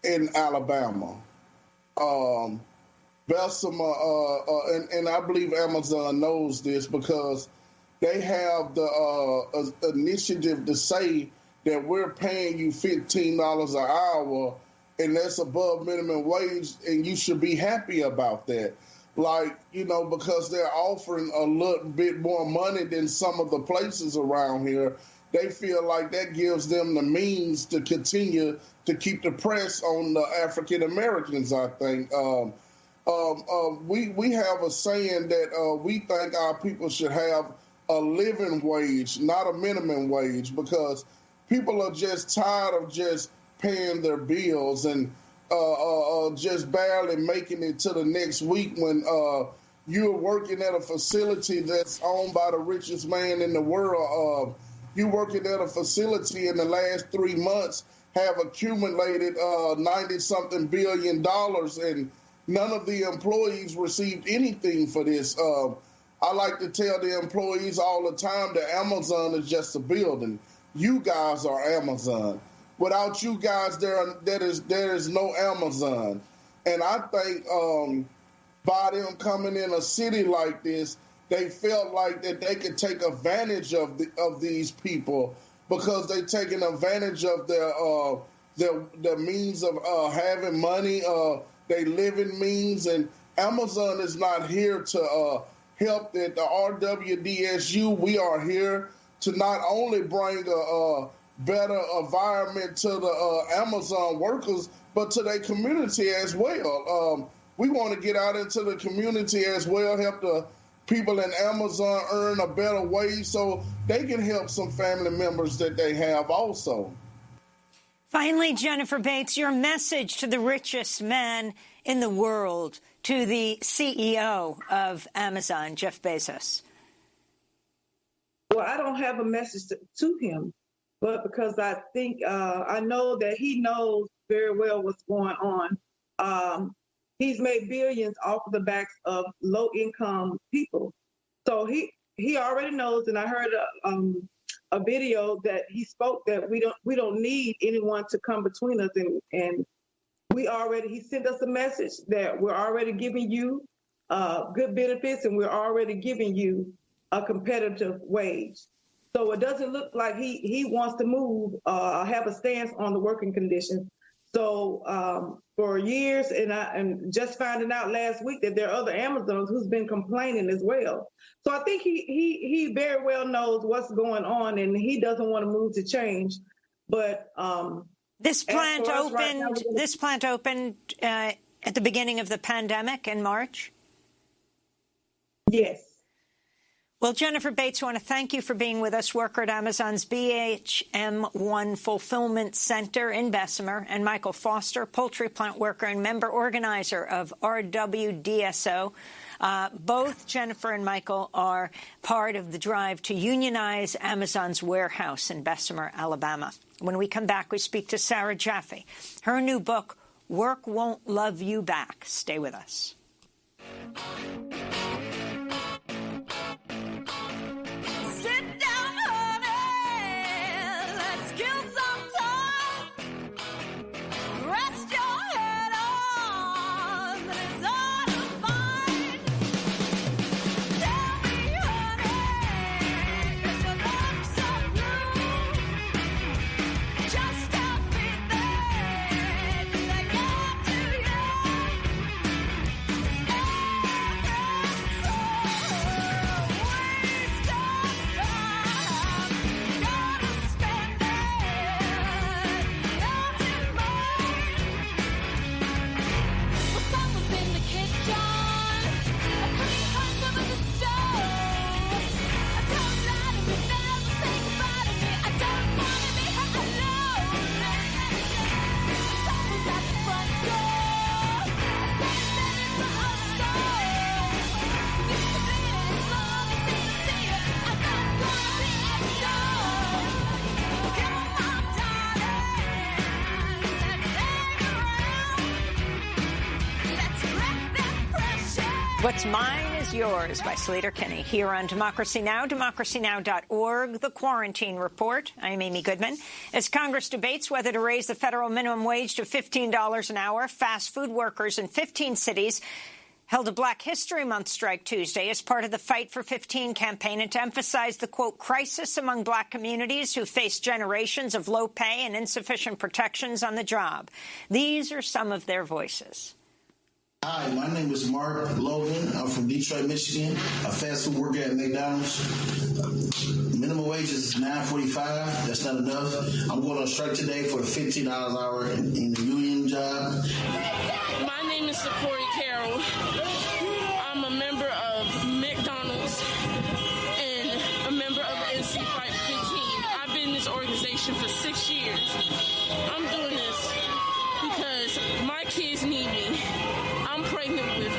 in Alabama. Bessemer, and I believe Amazon knows this because they have the initiative to say that we're paying you $15 an hour, and that's above minimum wage, and you should be happy about that. Like, because they're offering a little bit more money than some of the places around here, they feel like that gives them the means to continue to keep the press on the African Americans, I think. We have a saying that we think our people should have a living wage, not a minimum wage, because people are just tired of just paying their bills and just barely making it to the next week when you're working at a facility that's owned by the richest man in the world. You working at a facility in the last 3 months have accumulated $90-something billion, and none of the employees received anything for this. I like to tell the employees all the time that Amazon is just a building. You guys are Amazon. Without you guys, there is no Amazon. And I think by them coming in a city like this, they felt like that they could take advantage of these people because they're taking advantage of their means of having money, their living means. And Amazon is not here to help that. The RWDSU, we are here to not only bring a better environment to the Amazon workers, but to their community as well. We want to get out into the community as well, help the people in Amazon earn a better wage so they can help some family members that they have also. Finally, Jennifer Bates, your message to the richest man in the world, to the CEO of Amazon, Jeff Bezos. Well, I don't have a message to him, but because I think I know that he knows very well what's going on. He's made billions off of the backs of low-income people. So he already knows, and I heard a video that he spoke that we don't need anyone to come between us, and he sent us a message that we're already giving you good benefits, and we're already giving you a competitive wage. So it doesn't look like he wants to move, have a stance on the working conditions. So for years, and just finding out last week that there are other Amazons who's been complaining as well. So I think he very well knows what's going on, and he doesn't want to move to change. But this plant opened at the beginning of the pandemic in March? Yes. Well, Jennifer Bates, I want to thank you for being with us, worker at Amazon's BHM1 Fulfillment Center in Bessemer, and Michael Foster, poultry plant worker and member organizer of RWDSO. Both Jennifer and Michael are part of the drive to unionize Amazon's warehouse in Bessemer, Alabama. When we come back, we speak to Sarah Jaffe. Her new book, Work Won't Love You Back. Stay with us. What's Mine is Yours by Slater Kinney here on Democracy Now!, democracynow.org, The Quarantine Report. I'm Amy Goodman. As Congress debates whether to raise the federal minimum wage to $15 an hour, fast food workers in 15 cities held a Black History Month strike Tuesday as part of the Fight for 15 campaign and to emphasize the, quote, crisis among Black communities who face generations of low pay and insufficient protections on the job. These are some of their voices. Hi, my name is Mark Logan. I'm from Detroit, Michigan, a fast food worker at McDonald's. Minimum wage is $9.45. That's not enough. I'm going on strike today for $15 an hour in the union job. My name is Sequoia Carroll. I'm a member of McDonald's and a member of NC Fight 15. I've been in this organization for 6 years. I'm doing this because my kids need me. I'm pregnant with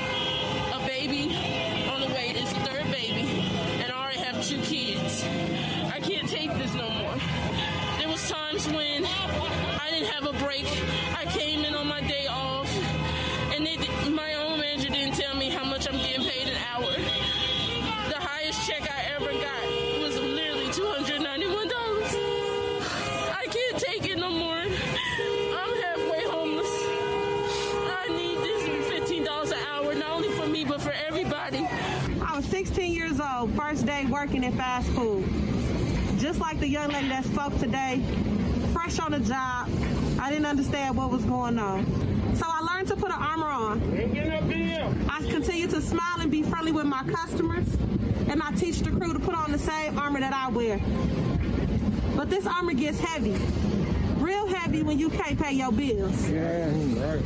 a baby on the way. It's the third baby, and I already have 2 kids. I can't take this no more. There was times when I didn't have a break. I came in on my day off, and my own manager didn't tell me how much I'm getting paid an hour. The highest check I ever got was literally $291. I can't take it no more. I'm halfway homeless. I need this $15 an hour, not only for me, but for everybody. I was 16 years old, first day working in fast food. Just like the young lady that spoke today, fresh on the job, I didn't understand what was going on. So I learned to put an armor on. I continue to smile and be friendly with my customers, and I teach the crew to put on the same armor that I wear. But this armor gets heavy, real heavy when you can't pay your bills. Yeah, right.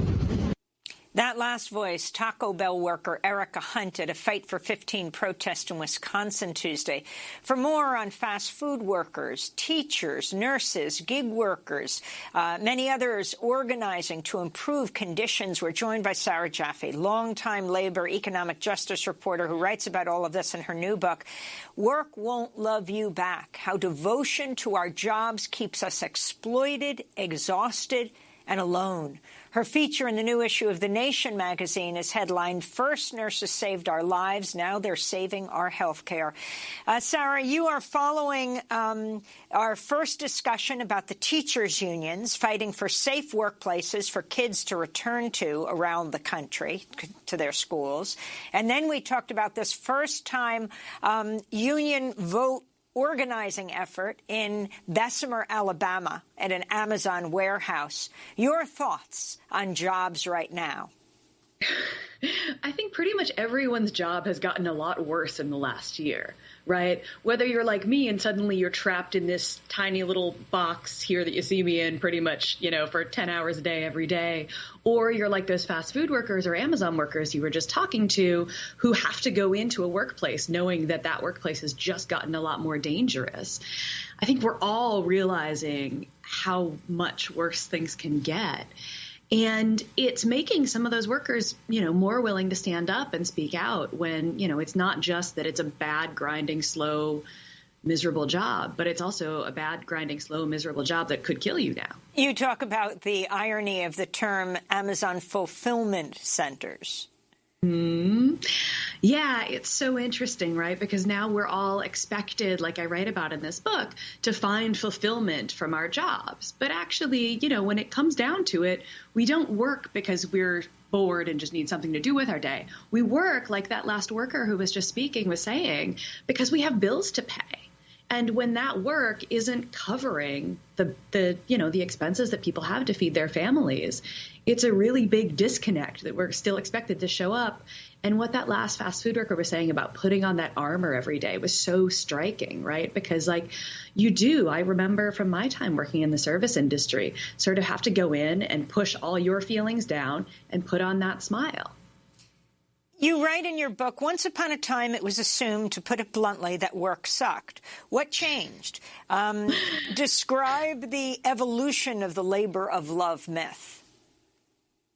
That last voice, Taco Bell worker Erica Hunt at a Fight for 15 protest in Wisconsin Tuesday. For more on fast food workers, teachers, nurses, gig workers, many others organizing to improve conditions, we're joined by Sarah Jaffe, longtime labor economic justice reporter who writes about all of this in her new book, Work Won't Love You Back, How Devotion to Our Jobs Keeps Us Exploited, Exhausted, and Alone. Her feature in the new issue of The Nation magazine is headlined, First Nurses Saved Our Lives, Now They're Saving Our Health Care. Sarah, you are following our first discussion about the teachers' unions fighting for safe workplaces for kids to return to around the country, to their schools. And then we talked about this first-time union vote organizing effort in Bessemer, Alabama, at an Amazon warehouse. Your thoughts on jobs right now? I think pretty much everyone's job has gotten a lot worse in the last year, right? Whether you're like me and suddenly you're trapped in this tiny little box here that you see me in pretty much, for 10 hours a day, every day, or you're like those fast food workers or Amazon workers you were just talking to who have to go into a workplace knowing that that workplace has just gotten a lot more dangerous. I think we're all realizing how much worse things can get. And it's making some of those workers, more willing to stand up and speak out when, it's not just that it's a bad, grinding, slow, miserable job, but it's also a bad, grinding, slow, miserable job that could kill you now. You talk about the irony of the term Amazon fulfillment centers. Yeah, it's so interesting, right? Because now we're all expected, like I write about in this book, to find fulfillment from our jobs. But actually, when it comes down to it, we don't work because we're bored and just need something to do with our day. We work, like that last worker who was just speaking was saying, because we have bills to pay. And when that work isn't covering the expenses that people have to feed their families, it's a really big disconnect that we're still expected to show up. And what that last fast food worker was saying about putting on that armor every day was so striking, right? Because I remember from my time working in the service industry, sort of have to go in and push all your feelings down and put on that smile. You write in your book, once upon a time it was assumed, to put it bluntly, that work sucked. What changed? Describe the evolution of the labor of love myth.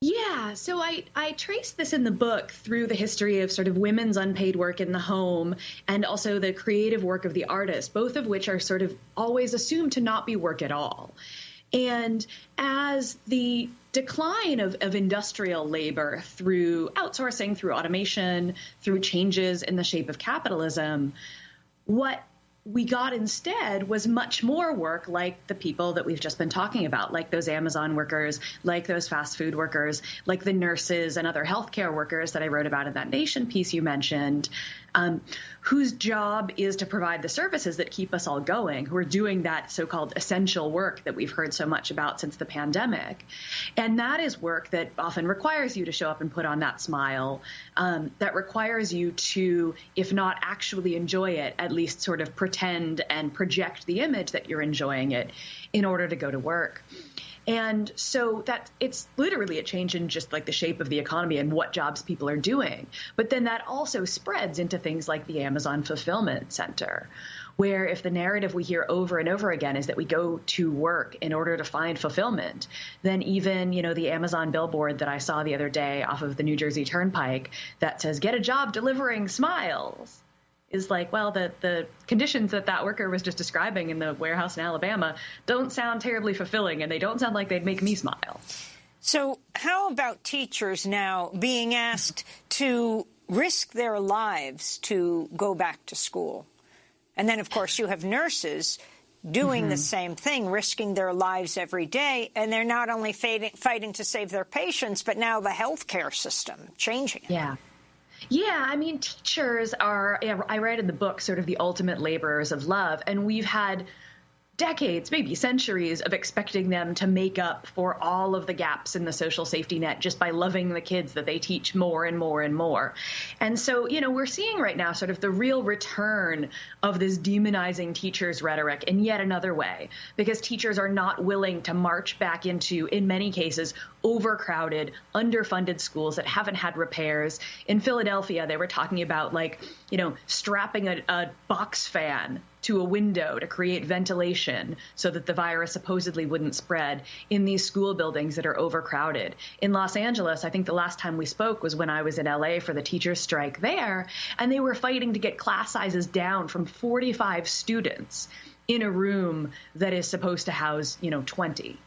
Yeah, so I traced this in the book through the history of sort of women's unpaid work in the home and also the creative work of the artist, both of which are sort of always assumed to not be work at all. And as the decline of industrial labor through outsourcing, through automation, through changes in the shape of capitalism, what we got instead was much more work like the people that we've just been talking about, like those Amazon workers, like those fast food workers, like the nurses and other healthcare workers that I wrote about in that Nation piece you mentioned, whose job is to provide the services that keep us all going, who are doing that so-called essential work that we've heard so much about since the pandemic. And that is work that often requires you to show up and put on that smile, that requires you to, if not actually enjoy it, at least sort of pretend and project the image that you're enjoying it in order to go to work. And so that it's literally a change in just like the shape of the economy and what jobs people are doing. But then that also spreads into things like the Amazon Fulfillment Center, where if the narrative we hear over and over again is that we go to work in order to find fulfillment, then even, the Amazon billboard that I saw the other day off of the New Jersey Turnpike that says, "Get a job delivering smiles," is like, well, the conditions that worker was just describing in the warehouse in Alabama don't sound terribly fulfilling, and they don't sound like they'd make me smile. So how about teachers now being asked to risk their lives to go back to school? And then, of course, you have nurses doing the same thing, risking their lives every day, and they're not only fighting to save their patients, but now the healthcare system changing it. Yeah, I mean, teachers are, I write in the book, sort of the ultimate laborers of love, and we've had decades, maybe centuries, of expecting them to make up for all of the gaps in the social safety net just by loving the kids that they teach more and more and more. And so, we're seeing right now sort of the real return of this demonizing teachers rhetoric in yet another way, because teachers are not willing to march back into, in many cases, overcrowded, underfunded schools that haven't had repairs. In Philadelphia, they were talking about strapping a box fan to a window to create ventilation so that the virus supposedly wouldn't spread in these school buildings that are overcrowded. In Los Angeles, I think the last time we spoke was when I was in LA for the teachers' strike there, and they were fighting to get class sizes down from 45 students in a room that is supposed to house, 20.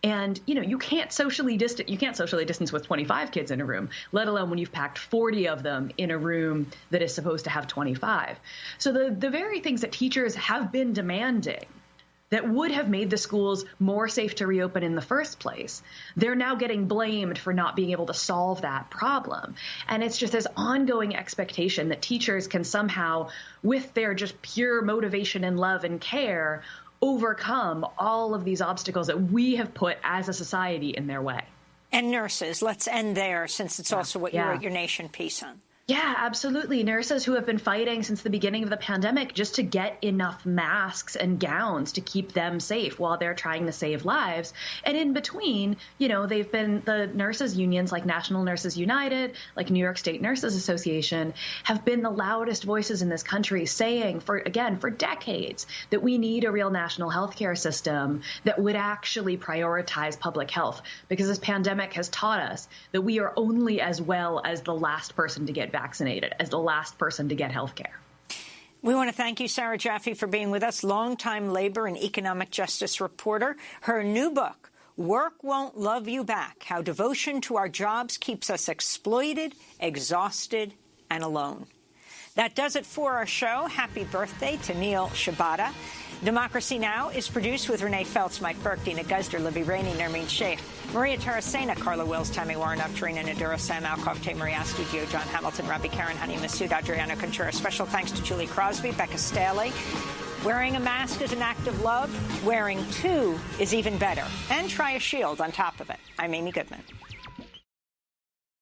And, you can't socially distance with 25 kids in a room, let alone when you've packed 40 of them in a room that is supposed to have 25. So the very things that teachers have been demanding that would have made the schools more safe to reopen in the first place, they're now getting blamed for not being able to solve that problem. And it's just this ongoing expectation that teachers can somehow, with their just pure motivation and love and care, overcome all of these obstacles that we have put as a society in their way. And nurses, let's end there, since it's also what you wrote your Nation piece on. Yeah, absolutely. Nurses who have been fighting since the beginning of the pandemic just to get enough masks and gowns to keep them safe while they're trying to save lives. And in between, they've been the nurses unions like National Nurses United, like New York State Nurses Association, have been the loudest voices in this country saying for decades that we need a real national healthcare system that would actually prioritize public health, because this pandemic has taught us that we are only as well as the last person to get vaccinated, as the last person to get health care. We want to thank you, Sarah Jaffe, for being with us, longtime labor and economic justice reporter. Her new book, Work Won't Love You Back, How Devotion to Our Jobs Keeps Us Exploited, Exhausted, and Alone. That does it for our show. Happy birthday to Neil Shibata. Democracy Now! Is produced with Renee Feltz, Mike Burke, Dina Guzder, Libby Rainey, Nermeen Sheikh, Maria Tarasena, Carla Wills, Tammy Warnock, Tarina Nadura, Sam Alcoff, Tay Maria Studio, John Hamilton, Robbie Karen, Honey Masood, Adriano Contura. Special thanks to Julie Crosby, Becca Staley. Wearing a mask is an act of love. Wearing two is even better. And try a shield on top of it. I'm Amy Goodman.